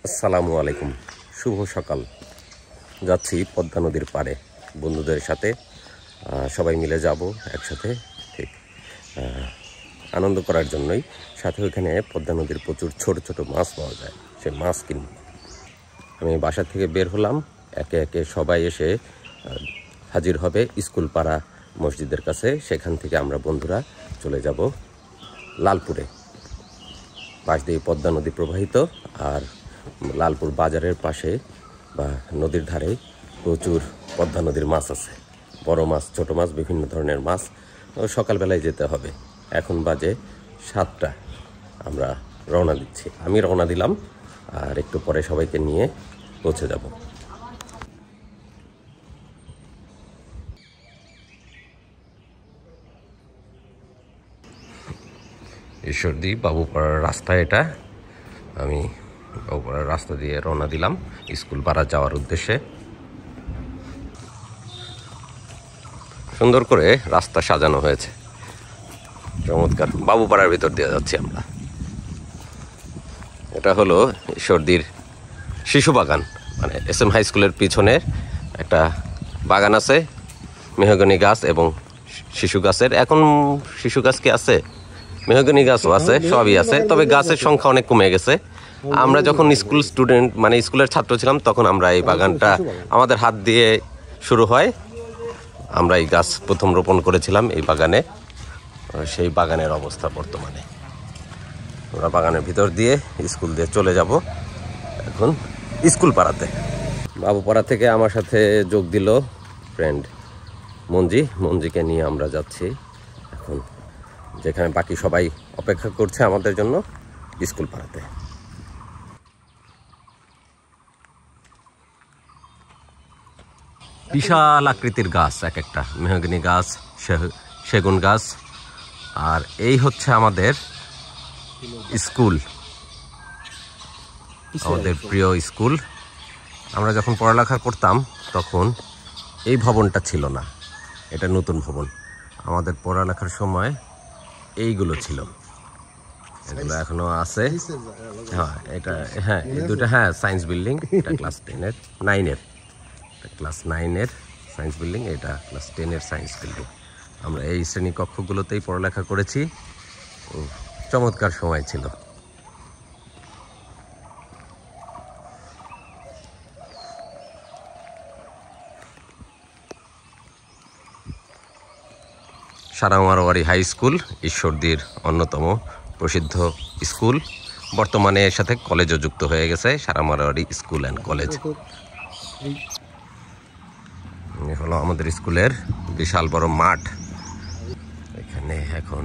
আসসালামু আলাইকুম, শুভ সকাল। যাচ্ছি পদ্মা নদীর পাড়ে বন্ধুদের সাথে, সবাই মিলে যাব একসাথে, ঠিক আনন্দ করার জন্যই। সাথে ওইখানে পদ্মা নদীর প্রচুর ছোট ছোট মাছ পাওয়া যায়, সেই মাছ কিনব। আমি বাসা থেকে বের হলাম, একে একে সবাই এসে হাজির হবে স্কুল পাড়া মসজিদের কাছে। সেখান থেকে আমরা বন্ধুরা চলে যাব লালপুরে। পাশ দিয়ে পদ্মা নদী প্রবাহিত, আর লালপুর বাজারের পাশে বা নদীর ধারে প্রচুর পদ্মা নদীর মাছ আছে, বড় মাছ, ছোট মাছ, বিভিন্ন ধরনের মাছ। সকালবেলায় যেতে হবে, এখন বাজে 7টা। আমরা রওনা দিচ্ছি, আমি রওনা দিলাম, আর একটু পরে সবাইকে নিয়ে পৌঁছে যাব। ঈশ্বরদী বাবুপাড়ার রাস্তা এটা। আমি বাবুপাড়ার রাস্তা দিয়ে রওনা দিলাম স্কুল পাড়া যাওয়ার উদ্দেশ্যে। সুন্দর করে রাস্তা সাজানো হয়েছে, চমৎকার। বাবুপাড়ার ভিতর দিয়ে যাচ্ছি আমরা। এটা হলো ঈশ্বরদীর শিশু বাগান, মানে SM হাই স্কুলের পিছনের একটা বাগান আছে, মেহগনি গাছ এবং শিশু গাছের। এখন শিশু গাছ কি আছে? মেহগনি গাছও আছে, সবই আছে, তবে গাছের সংখ্যা অনেক কমে গেছে। আমরা যখন স্কুল স্টুডেন্ট, মানে স্কুলের ছাত্র ছিলাম, তখন আমরা এই বাগানটা আমাদের হাত দিয়ে শুরু হয়। আমরা এই গাছ প্রথম রোপণ করেছিলাম এই বাগানে। সেই বাগানের অবস্থা বর্তমানে। আমরা বাগানের ভিতর দিয়ে স্কুল দিয়ে চলে যাব এখন স্কুল পাড়াতে। বাবুপাড়া থেকে আমার সাথে যোগ দিল ফ্রেন্ড মঞ্জিকে নিয়ে আমরা যাচ্ছি এখন, যেখানে বাকি সবাই অপেক্ষা করছে আমাদের জন্য, স্কুল পাড়াতে। বিশাল আকৃতির গাছ, এক একটা মেহগনি গাছ, সেগুন গাছ। আর এই হচ্ছে আমাদের স্কুল, আমাদের প্রিয় স্কুল। আমরা যখন পড়ালেখা করতাম তখন এই ভবনটা ছিল না, এটা নতুন ভবন। আমাদের পড়ালেখার সময় এইগুলো ছিল, এগুলো এখনো আছে। হ্যাঁ, এটা হ্যাঁ, এই দুটো, হ্যাঁ, সায়েন্স বিল্ডিং। এটা ক্লাস 9-এর, ক্লাস 9-এর সায়েন্স বিল্ডিং, এটা ক্লাস 10-এর সায়েন্স বিল্ডিং। আমরা এই শ্রেণী কক্ষগুলোতেই পড়ালেখা করেছি। চমৎকার সময় ছিল। সারামারোয়ারি হাই স্কুল ঈশ্বরদীর অন্যতম প্রসিদ্ধ স্কুল। বর্তমানে এর সাথে কলেজও যুক্ত হয়ে গেছে, সারামারোয়ারি স্কুল অ্যান্ড কলেজ। হলো আমাদের স্কুলের বিশাল বড় মাঠ। এখানে এখন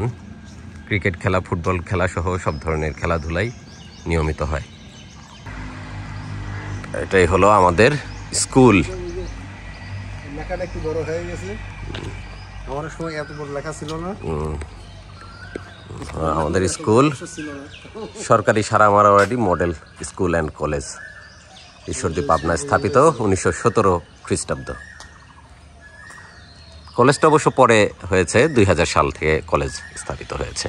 ক্রিকেট খেলা, ফুটবল খেলা সহ সব ধরনের খেলাধুলাই নিয়মিত হয়। এটাই হলো আমাদের স্কুল। লেখাটা একটু বড় হয়ে গেছে, আমার সময় এত বড় লেখা ছিল না। আমাদের স্কুল সরকারি সারামারোয়ারি model school and college, Ishwardi পাবনায় স্থাপিত 1917 খ্রিস্টাব্দ। কলেজটা অবশ্য পরে হয়েছে, 2000 সাল থেকে কলেজ স্থাপিত হয়েছে।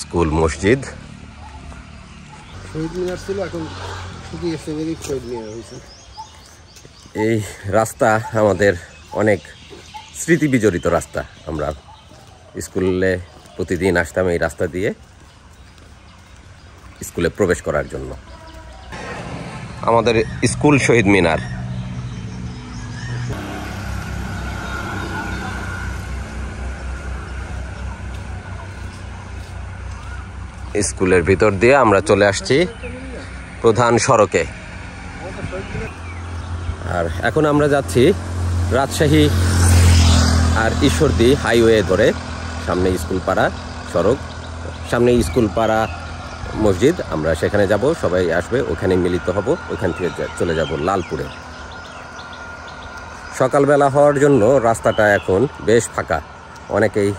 স্কুল, মসজিদ, শহীদ মিনার ছিল, এখন শুধু শহীদ মিনার হয়েছে। এই রাস্তা আমাদের অনেক স্মৃতি বিজড়িত রাস্তা। আমরা স্কুলে প্রতিদিন আসতাম এই রাস্তা দিয়ে স্কুলে প্রবেশ করার জন্য। আমাদের স্কুল শহীদ মিনার। স্কুলের ভিতর দিয়ে আমরা চলে আসছি প্রধান সড়কে। আর এখন আমরা যাচ্ছি রাজশাহী আর ঈশ্বরদী হাইওয়ে ধরে। সামনে স্কুল পাড়া সড়ক, সামনে স্কুল পাড়া মসজিদ। আমরা সেখানে যাব, সবাই আসবে, ওখানে মিলিত হব। ওইখান থেকে চলে যাব লালপুরে। সকালবেলা হওয়ার জন্য রাস্তাটা এখন বেশ ফাঁকা, অনেকেই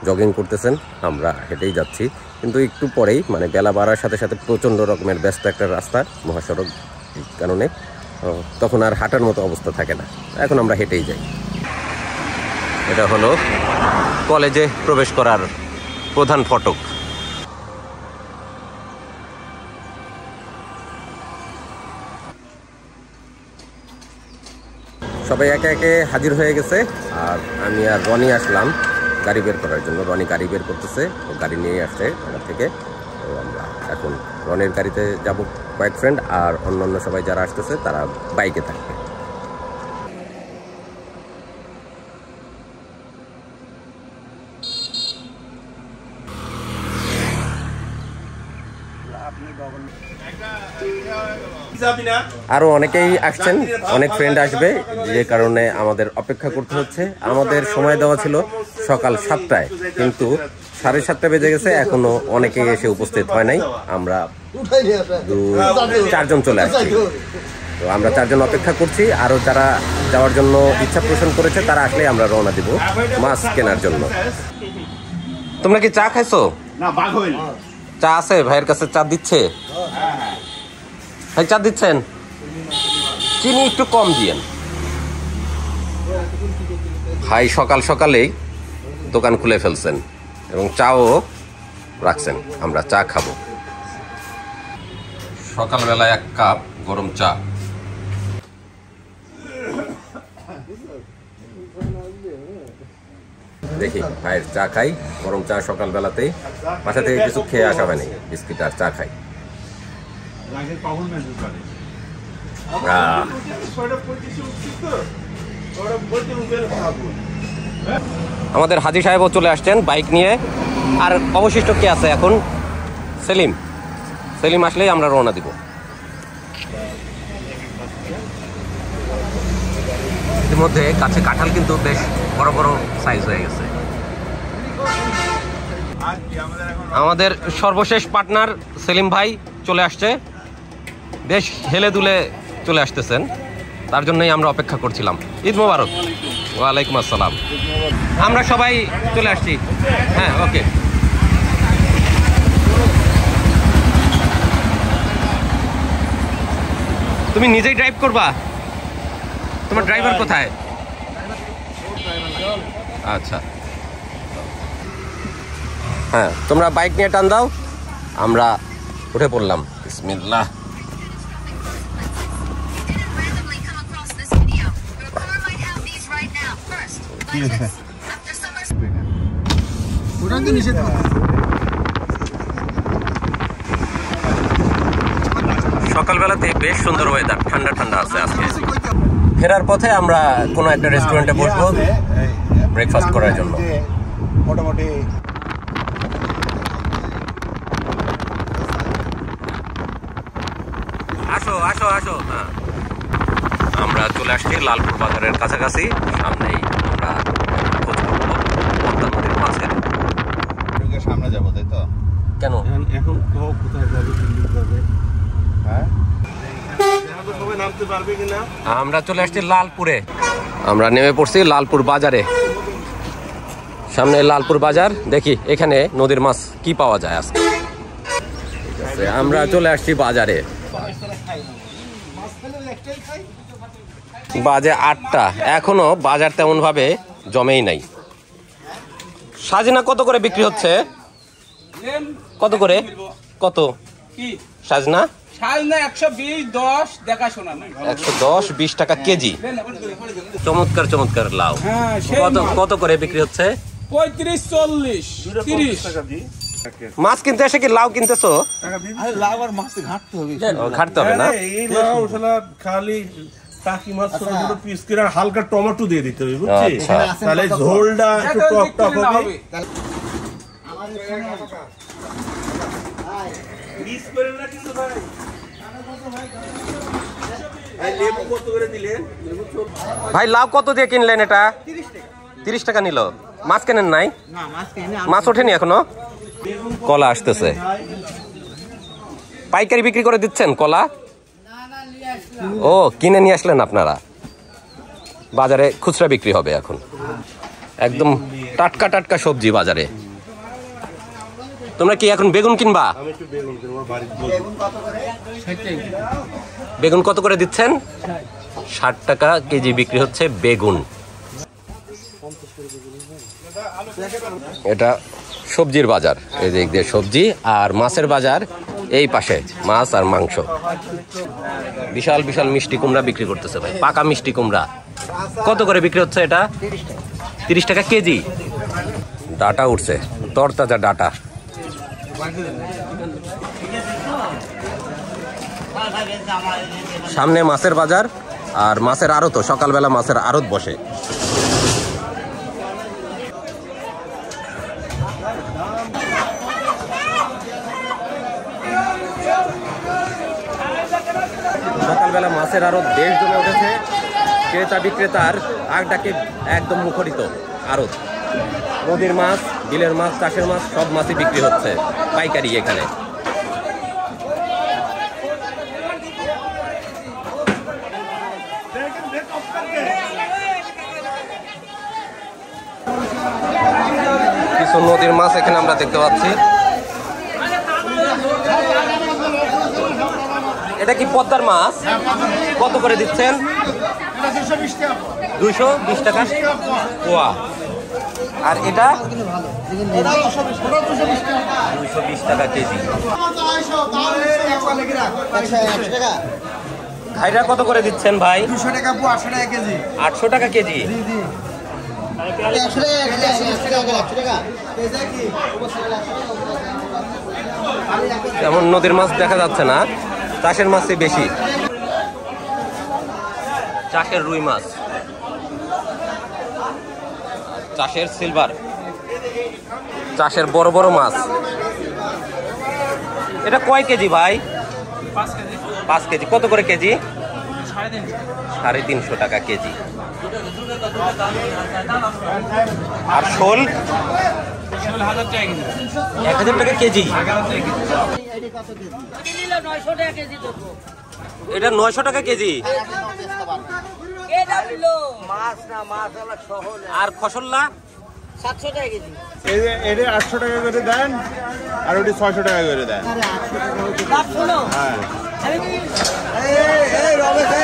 জগিং করতেছেন, আমরা হেঁটেই যাচ্ছি। কিন্তু একটু পরেই, মানে বেলা বাড়ার সাথে সাথে প্রচণ্ড রকমের ব্যস্ত একটা রাস্তা, মহাসড়ক, এই কারণে তখন আর হাঁটার মতো অবস্থা থাকে না, এখন আমরা হেঁটেই যাই। এটা হলো কলেজে প্রবেশ করার প্রধান ফটক। সবাই একে একে হাজির হয়ে গেছে, আর আমি আর রনি আসলাম গাড়ি বের করার জন্য। রনি গাড়ি বের করতেছে, ও গাড়ি নিয়ে আসছে ঢাকা থেকে। তো আমরা এখন রনির গাড়িতে যাব কয়েক ফ্রেন্ড, আর অন্যান্য সবাই যারা আসতেছে তারা বাইকে থাকবে। আরো অনেকেই আসছেন, অনেক ফ্রেন্ড আসবে, যে কারণে আমাদের অপেক্ষা করতে হচ্ছে। আমাদের সময় দেওয়া ছিল সকাল 7টায়, কিন্তু 7:30 বেজে গেছে, এখনো অনেকেই এসে উপস্থিত হয় নাই। আমরা 4 জন চলে আসছি। তো আমরা 4 জন অপেক্ষা করছি। আরো যারা যাওয়ার জন্য ইচ্ছা পোষণ করেছে তারা আসলে আমরা রওনা দিব মাছ কেনার জন্য। তোমরা কি চা খাইছো? চা আছে? ভাইয়ের কাছে চা দিচ্ছে? ভাই চা দিচ্ছেন? চিনি একটু কম দিয়েন ভাই। সকাল সকালেই দোকান খুলে ফেলছেন এবং চাও রাখছেন। আমরা চা খাবো। সকালবেলা 1 কাপ গরম চা। দেখি ভাইয়ের চা খাই, গরম চা সকালবেলাতেই। বাসা থেকে কিছু খেয়ে আসা হয়নি, বিস্কিট আর চা খাই। আমাদের হাজী সাহেবও চলে আসছেন বাইক নিয়ে। আর অবশিষ্ট কে আছে এখন? সেলিম। সেলিম আসলেই আমরা রওনা দিব। ইতিমধ্যে কাছে কাঁঠাল কিন্তু বেশ বড় বড় সাইজ হয়ে গেছে। আমাদের সর্বশেষ পার্টনার সেলিম ভাই চলে আসছে, বেশ হেলে দুলে চলে আসতেছেন, তার জন্যই আমরা অপেক্ষা করছিলাম। ঈদ মোবারক। ওয়ালাইকুম আসসালাম। আমরা সবাই চলে আসছি। হ্যাঁ, ওকে। তুমি নিজেই ড্রাইভ করবা? তোমার ড্রাইভার কোথায়? আচ্ছা, হ্যাঁ, তোমরা বাইক নিয়ে টান দাও, আমরা উঠে পড়লাম। বিসমিল্লাহ। সকালবেলাতে বেশ সুন্দর ওয়েদার, ঠান্ডা ঠান্ডা আছে আজকে। ফেরার পথে আমরা কোনো একটা রেস্টুরেন্টে বসবো ব্রেকফাস্ট করার জন্য। মোটামুটি আসো আসো আসো। হ্যাঁ, আমরা চলে আসছি লালপুর বাজারের কাছাকাছি। সামনেই আমরা খোঁজ করবো পদ্মা নদীর মাছের। সামনে যাবো, তাই তো? কেন এখন কোথায় যাবে? হ্যাঁ, সবাই নামতে পারবে কিনা? আমরা চলে আসছি লালপুরে। আমরা নেমে পড়ছি লালপুর বাজারে। সামনে লালপুর বাজার। দেখি এখানে নদীর মাছ কি পাওয়া যায় আজকে। আমরা চলে আসছি বাজারে। বাজে 8টা, এখনো বাজার তেমন ভাবে জমেই নাই। সাজিনা কত করে বিক্রি হচ্ছে? কত করে? কত সাজনা? 110 20 টাকা কেজি। চমৎকার চমৎকার লাউ। কত করে বিক্রি হচ্ছে? 35 40 30। মাছ কিনতে এসে কি লাউ কিনতেছো? লাউ আর মাছ ঘাটতে হবে। ঘাটতে হবে না? এই লাউ খালি টাকি মাছ ছোট ছোট পিস করে হালকা টমেটো দিয়ে দিতে হবে, বুঝছিস? তাহলে ঝোলটা একটু টক টক হবে। মিস করেন না কিন্তু ভাই। লেবু কত করে দিলেন? ভাই লাউ কত দিয়ে কিনলেন এটা? 30 টাকা নিল। মাছ কেনেন নাই? মাছ ওঠেনি এখনো? কলা আসতেছে। পাইকারি বিক্রি করে দিচ্ছেন কলা? ও, কিনে নিয়ে আসলেন আপনারা। বাজারে খুচরা বিক্রি হবে এখন। একদম টাটকা টাটকা সবজি বাজারে। তোমরা কি এখন বেগুন কিনবা? বেগুন কত করে দিচ্ছেন? 60 টাকা কেজি বিক্রি হচ্ছে বেগুন। এটা সবজির বাজার, এই দিক দিয়ে সবজি। আর মাছের বাজার এই পাশে, মাছ আর মাংস। বিশাল বিশাল মিষ্টি কুমড়া বিক্রি করতেছে ভাই, পাকা মিষ্টি কুমড়া। কত করে বিক্রি হচ্ছে এটা? 30 টাকা কেজি। ডাটা উঠছে, তরতাজা ডাটা। সামনে মাছের বাজার আর মাছের আড়ত, সকালবেলা মাছের আড়ত বসে। সকালবেলা মাছের আড়ত বেশ জমে উঠেছে। ক্রেতা বিক্রেতার আগডাকে একদম মুখরিত আড়ত। নদীর মাছ, বিলের মাছ, চাষের মাছ সব মাছই বিক্রি হচ্ছে পাইকারি এখানে। কিছু নদীর মাছ এখানে আমরা দেখতে পাচ্ছি। এটা কি পদ্মার মাছ? কত করে দিচ্ছেন? 220 টাকা পোয়া। আর এটা 220 টাকা কেজি। ভাইরা কত করে দিচ্ছেন ভাই? 200 টাকা পোয়া, 800 টাকা কেজি। 800 টাকা কেজি। তেমন নদীর মাছ দেখা যাচ্ছে না, চাষের মাছই বেশি। চাষের রুই মাছ, চাষের সিলভার, চাষের বড় বড় মাছ। এটা কয় কেজি ভাই? 5 কেজি। কত করে কেজি? 350 টাকা কেজি। আর শোল? 1000 টাকা কেজি। এটা 900 টাকা কেজি। আর খসল্লা? 700 টাকা কেজি। এটা 800 টাকা করে দেন, আর ওটি 600 টাকা করে দেন।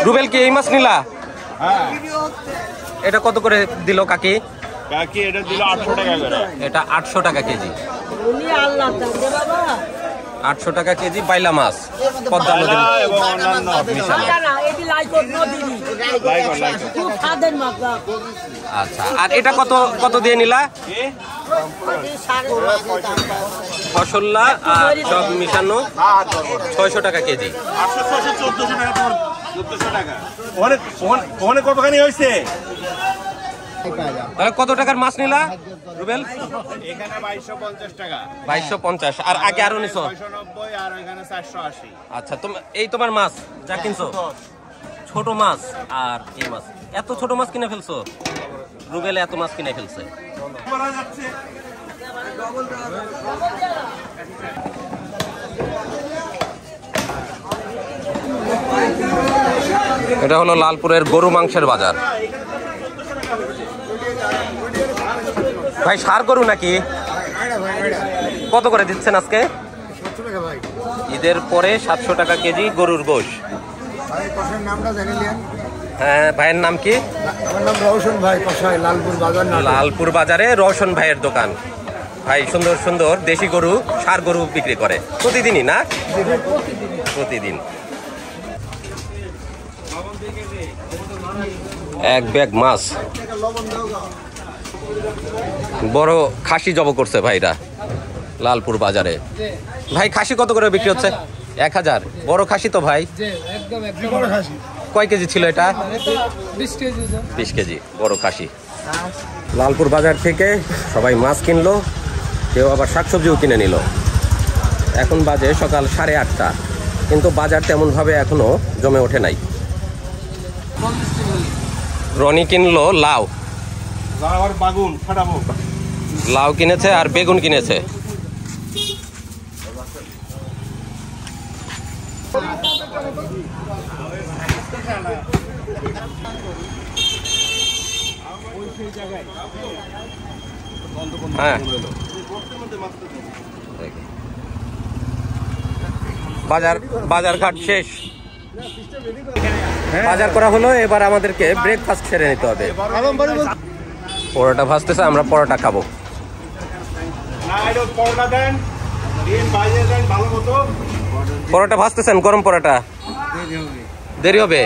রুবেল কি এই মাছ নিলা? হ্যাঁ। এটা কত করে দিল কাকি? কাকি এটা দিল 800 টাকা করে। এটা 800 টাকা কেজি। উনি আল্লাহ দান দে বাবা। 800 টাকা কেজি বাইলা মাছ, পদ্মা নদীর এবং অন্যান্য না এটি লাইকর নদী। খুব স্বাদের মাছ। আচ্ছা, আর এটা কত কত দিয়ে নিলা? ফসল্লা আর সব মিশানো 600 টাকা কেজি। 800, 600, 1400 টাকা। তোমার 1400 টাকা। ওখানে কতখানি হয়েছে? তাহলে কত টাকার মাছ নিলা রুবেল? এখানে 2250 টাকা। 2250। আর আগে আরো নিছো? 690 আর এখানে 480। আচ্ছা, এই তোমার মাছ যা কিনছো ছোট মাছ আর এই মাছ, এত ছোট মাছ কিনে ফেলছো? রুবেল এত মাছ কিনে ফেলছে। এটা হলো লালপুরের গরু মাংসের বাজার। ভাই ষাঁড় গরু নাকি? কত করে দিচ্ছেন আজকে? ঈদের পরে 700 টাকা কেজি গরুর গোশ। হ্যাঁ, ভাইয়ের নাম কি? আমার নাম রওশন ভাই, কসাই, লালপুর বাজার। লালপুর বাজারে রওশন ভাইয়ের দোকান। ভাই সুন্দর সুন্দর দেশি গরু, ষাঁড় গরু বিক্রি করে প্রতিদিনই না? প্রতিদিন। এক ব্যাগ মাছ, বড় খাসি জব করছে ভাইরা লালপুর বাজারে। ভাই খাসি কত করে বিক্রি হচ্ছে? 1000। বড় খাসি তো ভাই? কয় কেজি ছিল এটা? 20 কেজি বড় খাসি। লালপুর বাজার থেকে সবাই মাছ কিনলো, কেউ আবার শাকসবজিও কিনে নিল। এখন বাজে সকাল 8:30, কিন্তু বাজার তেমনভাবে এখনো জমে ওঠে নাই। রনি কিনলো লাউ, লাউ কিনেছে আর বেগুন কিনেছে। হ্যাঁ, বাজার ঘাট শেষ, বাজার করা হলো। এবার আমাদেরকে ব্রেকফাস্ট সেরে নিতে হবে। পরোটা ভাজতেছে, আমরা পরোটা খাবো। পরোটা ভাজতেছেন, গরম পরোটা দেরি হবে।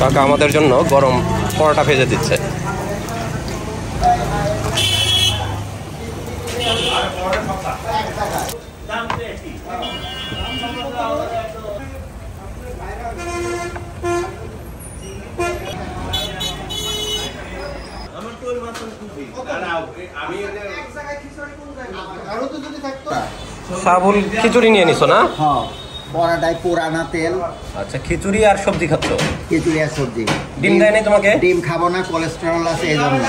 কাকা আমাদের জন্য গরম পরোটা ভেজে দিচ্ছে। সাবুল খিচুড়ি নিয়ে নিছো না? হ্যাঁ, পরাটায় পুরানা তেল। আচ্ছা, খিচুড়ি আর সবজি খাচ্ছ? খিচুড়ি আর সবজি। ডিম দেয় নাই তোমাকে? ডিম খাবো না, কোলেস্টেরল আছে এই জন্য।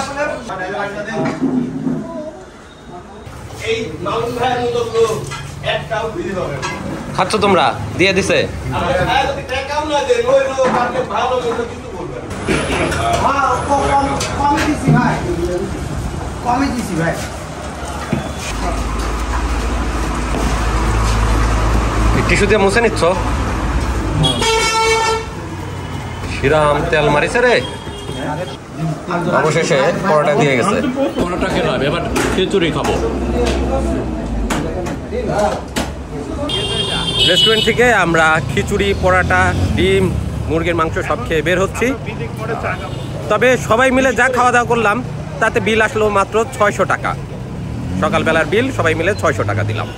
খাচ্ছ তোমরা? দিয়ে দিছে? টিস্যু দিয়ে মুছে নিচ্ছ? শিরাম তেল মারিছে রে। অবশেষে পরোটা দিয়ে গেছে। পরোটা খেলাম, এবার খিচুড়ি খাবো। রেস্টুরেন্ট থেকে আমরা খিচুড়ি, পরোটা, ডিম, মুরগির মাংস সব খেয়ে বের হচ্ছি। তবে সবাই মিলে যা খাওয়া দাওয়া করলাম তাতে বিল আসলো মাত্র 600 টাকা। সকালবেলার বিল সবাই মিলে 600 টাকা দিলাম।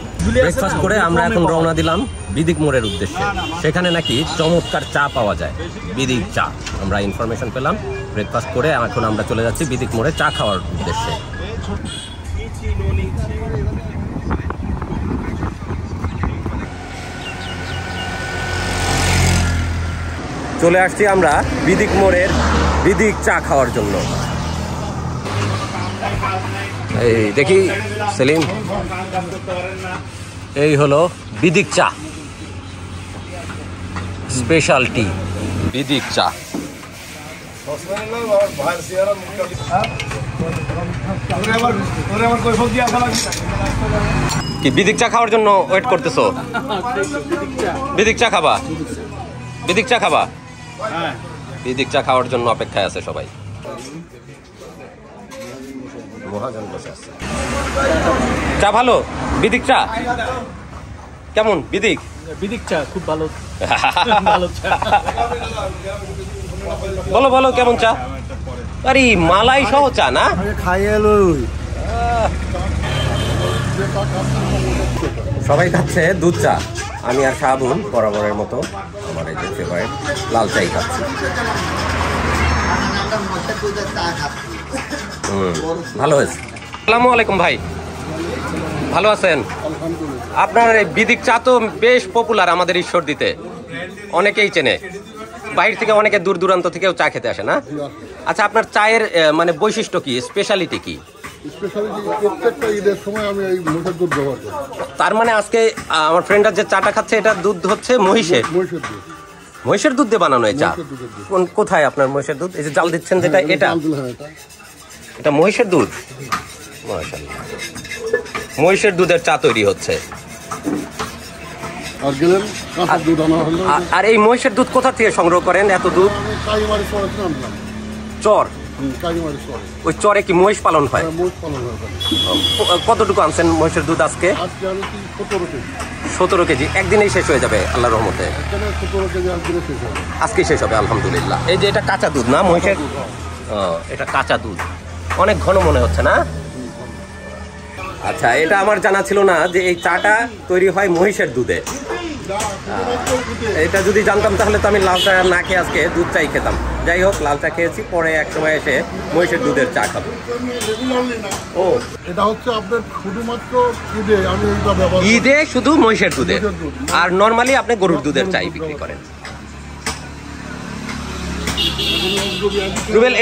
ব্রেকফাস্ট করে আমরা এখন রওনা দিলাম বিদিক মোড়ের উদ্দেশ্যে। সেখানে নাকি চমৎকার চা পাওয়া যায়, বিদিক চা। আমরা ইনফরমেশন পেলাম। ব্রেকফাস্ট করে এখন আমরা চলে যাচ্ছি বিদিক মোড়ে চা খাওয়ার উদ্দেশ্যে। চলে আসছি আমরা বিদিক মোড়ের বিদিক চা খাওয়ার জন্য। এই দেখি সেলিম, এই হলো বিদিক চা, স্পেশাল টি বিদিক চা। কি বিদিক চা খাওয়ার জন্য ওয়েট করতেছো? বিদিক চা খাবা? বিদিক চা খাবা? বিদিক চা খাওয়ার জন্য অপেক্ষায় আছে সবাই। মহাজন বসে আছে। চা ভালো? বিদিক চা কেমন? বিদিক বিদিক চা খুব ভালো। বলো বলো কেমন চা? আরে মালাই সহ চা না? সবাই খাচ্ছে দুধ চা। আমি আর শাহাবুল বরাবরের মতো আমার এই যে ফেভারিট লাল চাই খাচ্ছি। ভালো হয়েছে। আসসালামু আলাইকুম ভাই, ভালো আছেন? আপনার এই বিদিক চা তো বেশ পপুলার আমাদের ঈশ্বরদীতে, অনেকেই চেনে। বাইরে থেকে অনেকে দূর দূরান্ত থেকেও চা খেতে আসে না? আচ্ছা, আপনার চায়ের মানে বৈশিষ্ট্য কি, স্পেশালিটি কি? প্রত্যেকটা ঈদের সময় আমি এই মোষের দুধ ব্যবহার করি। তার মানে আজকে আমার ফ্রেন্ডরা যে চাটা খাচ্ছে এটা দুধ হচ্ছে মহিষের? মহিষের দুধ। মহিষের দুধ দিয়ে বানানো এই চা? কোথায় আপনার মহিষের দুধ? এই যে জাল দিচ্ছেন যেটা, এটা এটা মহিষের দুধ? মাশাআল্লাহ, মহিষের দুধের চা তৈরি হচ্ছে। আর গেলেন কাঁচা দুধ আনা হলো। আর এই মহিষের দুধ কোথা থেকে সংগ্রহ করেন এত দুধ? কাইমারি চরে আনলাম। চর? কাইমারি চরে। ওই চরে কি মহিষ পালন হয়? মোষ পালন হয়। কতটুকু আনছেন মহিষের দুধ আজকে? আজকে আমি 17 কেজি। 17 কেজি একদিনেই শেষ হয়ে যাবে আল্লাহর রহমতে? 17 কেজি একদিনে শেষ হবে। আজকেই শেষ হবে আলহামদুলিল্লাহ। এই যে এটা কাঁচা দুধ না মহিষের? এটা কাঁচা দুধ, অনেক ঘন মনে হচ্ছে না? আচ্ছা, এটা আমার জানা ছিল না যে এই চাটা তৈরি হয় মহিষের দুধে। এটা যদি জানতাম তাহলে তো আমি লাল চা না খেয়ে আজকে দুধ চাই খেতাম। যাই হোক, লাল চা খেয়েছি, পরে এক সময় এসে মহিষের দুধের চা খাবো। ও, এটা হচ্ছে আপনার শুধুমাত্র ঈদে আমি এইটা ব্যবহার। ঈদে শুধু মহিষের দুধে, আর নর্মালি আপনি গরুর দুধের চাই বিক্রি করেন? রুবেল,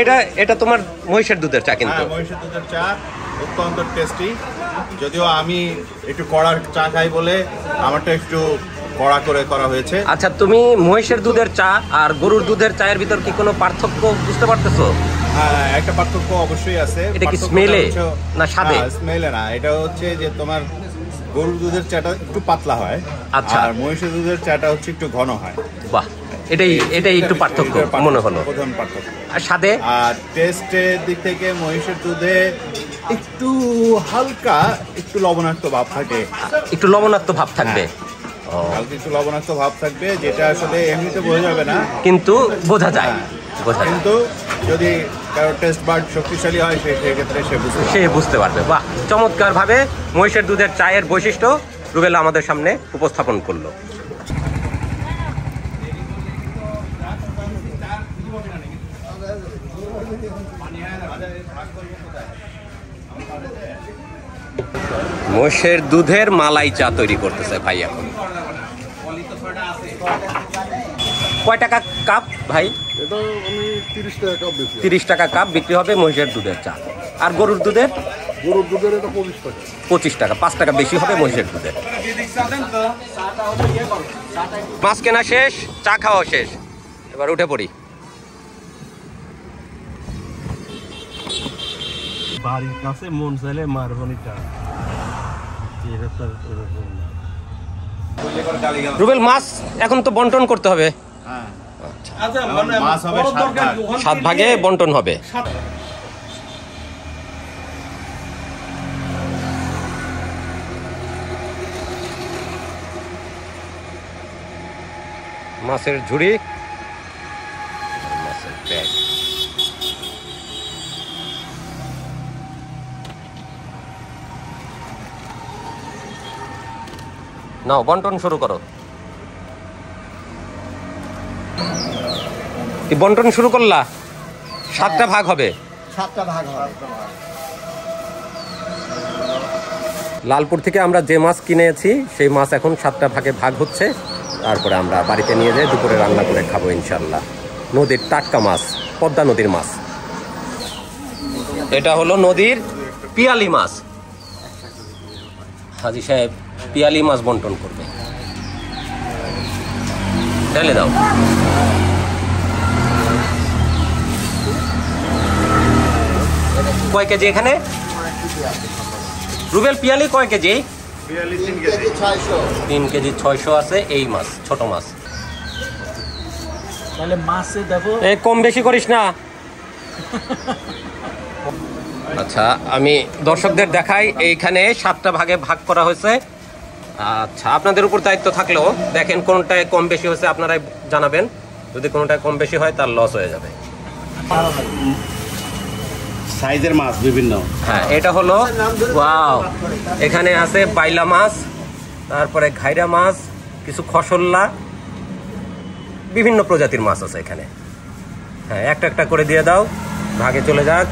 এটা তোমার মহিষের দুধের চা? কিন্তু মহিষের দুধের চা অত্যন্ত টেস্টি। যদিও আমি একটু কড়া চা খাই বলে আমারটা একটু কড়া করে করা হয়েছে। আচ্ছা, তুমি মহিষের দুধের চা আর গরুর দুধের চায়ের ভিতর কি কোনো পার্থক্য বুঝতে পারতেছো? হ্যাঁ, একটা পার্থক্য অবশ্যই আছে। এটা কি স্মেলে না স্বাদে? স্মেলে না, এটা হচ্ছে যে তোমার গরুর দুধের চাটা একটু পাতলা হয়, আচ্ছা, আর মহিষের দুধের চাটা হচ্ছে একটু ঘন হয়। বাহ, এটাই একটু পার্থক্য মনে হলো। প্রধান পার্থক্য। আর স্বাদে আর টেস্টের দিক থেকে মহিষের দুধে একটু হালকা একটু লবণাক্ত ভাব থাকে। একটু লবণাক্ত ভাব থাকবে? হালকা একটু লবণাক্ত ভাব থাকবে, যেটা আসলে এমনিতে বোঝা যাবে না, কিন্তু বোঝা যায়। বোঝা যায়। কিন্তু যদি কারো টেস্ট বার্ড শক্তিশালী হয় সেক্ষেত্রে সে বুঝতে পারবে। বাহ, চমৎকারভাবে মহিষের দুধের চায়ের বৈশিষ্ট্য রুবেল আমাদের সামনে উপস্থাপন করলো। মহিষের দুধের মালাই চা তৈরি করতেছে ভাই। এখন কয় টাকা কাপ ভাই? এটা আমি 30 টাকা কাপ বেশি। 30 টাকা কাপ বিক্রি হবে মহিষের দুধের চা। আর গরুর দুধের? গরুর দুধের এটা 25 টাকা। 25 টাকা, 5 টাকা বেশি হবে মহিষের দুধের। মাছ কেনা শেষ, চা খাওয়া শেষ, এবার উঠে পড়ি। বাড়ির কাছে মন চাইলে মারবনি টা। রুবেল, মাছ এখন তো বন্টন করতে হবে। আচ্ছা, মানে মাছ হবে 7 ভাগ। 7 ভাগে বন্টন হবে। মাছের ঝুড়ি, মাছের ব্যাগ। নাও বন্টন শুরু করো। কি বন্টন শুরু করলা? 7টা ভাগ হবে। 7টা ভাগ হবে। লালপুর থেকে আমরা যে মাছ কিনেছি সেই মাছ এখন 7টা ভাগে ভাগ হচ্ছে। তারপরে আমরা বাড়িতে নিয়ে যাই, দুপুরে রান্না করে খাবো ইনশাল্লাহ। নদীর টাটকা মাছ, পদ্মা নদীর মাছ। এটা হলো নদীর পিয়ালি মাছ। হাজি সাহেব পিয়ালি মাছ বন্টন করবে। ঢেলে দাও। কয় কেজি এখানে? রুবেল, পিয়ালি কয় কেজি? 3 কেজি 600 আছে এই মাছ, ছোট মাছ। তাহলে মাছে দেখো এই কম বেশি করিস না। আচ্ছা, আমি দর্শকদের দেখাই, এইখানে 7টা ভাগে ভাগ করা হয়েছে। আচ্ছা, আপনাদের উপর দায়িত্ব থাকলেও দেখেন কোনটায় কম বেশি হয়েছে আপনারাই জানাবেন। যদি কোনটায় কম বেশি হয় তার লস হয়ে যাবে। সাইজের মাছ বিভিন্ন। হ্যাঁ, এটা হলো ওয়াও, এখানে আছে বাইলা মাছ, তারপরে ঘাইরা মাছ, কিছু খসল্লা, বিভিন্ন প্রজাতির মাছ আছে এখানে। হ্যাঁ, একটা একটা করে দিয়ে দাও, ভাগে চলে যাক।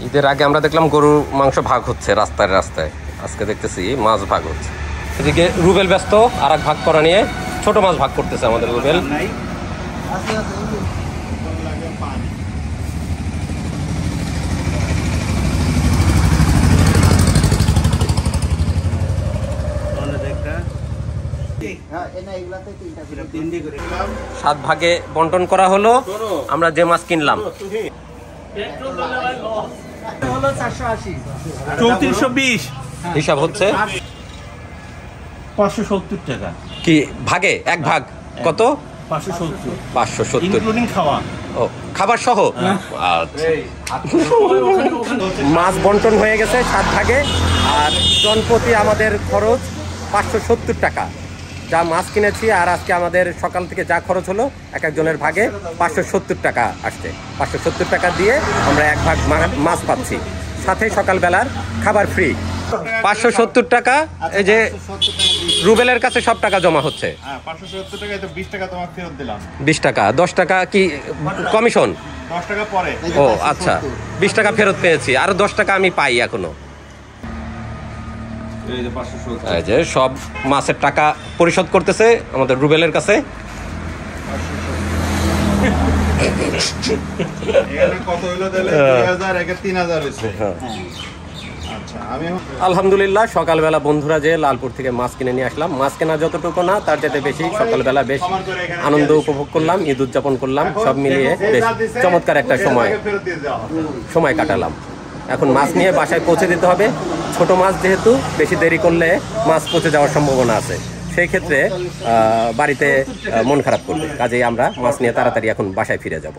ঈদের আগে আমরা দেখলাম গরুর মাংস ভাগ হচ্ছে রাস্তায় রাস্তায়, আজকে দেখতেছি মাছ ভাগ হচ্ছে। এদিকে রুবেল ব্যস্ত আর এক ভাগ করা নিয়ে, ছোট মাছ ভাগ করতেছে আমাদের রুবেল। হ্যাঁ, এনা এগুলাতে 3টা করে। 7 ভাগে বন্টন করা হলো। আমরা যে মাছ কিনলাম 3420 হিসাব হচ্ছে 570 টাকা। কি ভাগে? এক ভাগ কত? 570 570, ইনক্লুডিং খাওয়া। ও, খাবার সহ। আচ্ছা, মাছ বন্টন হয়ে গেছে 7 ভাগে। আর জনপ্রতি আমাদের খরচ 570 টাকা। যা মাছ কিনেছি আর আজকে আমাদের সকাল থেকে যা খরচ হলো এক একজনের ভাগে 570 টাকা আসছে। 570 টাকা দিয়ে আমরা এক ভাগ মাছ পাচ্ছি, সাথে সকালবেলার খাবার ফ্রি। 570 টাকা। এই যে রুবেলের কাছে সব টাকা জমা হচ্ছে। হ্যাঁ, 570 টাকায় তো 20 টাকা তোমাকে ফেরত দিলাম। 20 টাকা, 10 টাকা কি কমিশন? 10 টাকা পরে। ও আচ্ছা, 20 টাকা ফেরত পেয়েছি, আরো 10 টাকা আমি পাই এখনো। এই যে 570। এই যে সব মাছের টাকা পরিশোধ করতেছে আমাদের রুবেলের কাছে। এখানে কত হলো তাহলে? 2000 একে 3000 হইছে। আচ্ছা, আমি আলহামদুলিল্লাহ, সকালবেলা বন্ধুরা যে লালপুর থেকে মাছ কিনে নিয়ে আসলাম। মাছ কেনা যতটুকু না তার চাইতে বেশি সকালবেলা বেশ আনন্দ উপভোগ করলাম, ঈদ উদযাপন করলাম, সব মিলিয়ে বেশ চমৎকার একটা ফেরত দিয়ে দাও। সময় কাটালাম। এখন মাছ নিয়ে বাসায় পৌঁছে দিতে হবে। ছোট মাছ যেহেতু, বেশি দেরি করলে মাছ পচে যাওয়ার সম্ভাবনা আছে, সেই ক্ষেত্রে বাড়িতে মন খারাপ করবে। কাজেই আমরা মাছ নিয়ে তাড়াতাড়ি এখন বাসায় ফিরে যাব।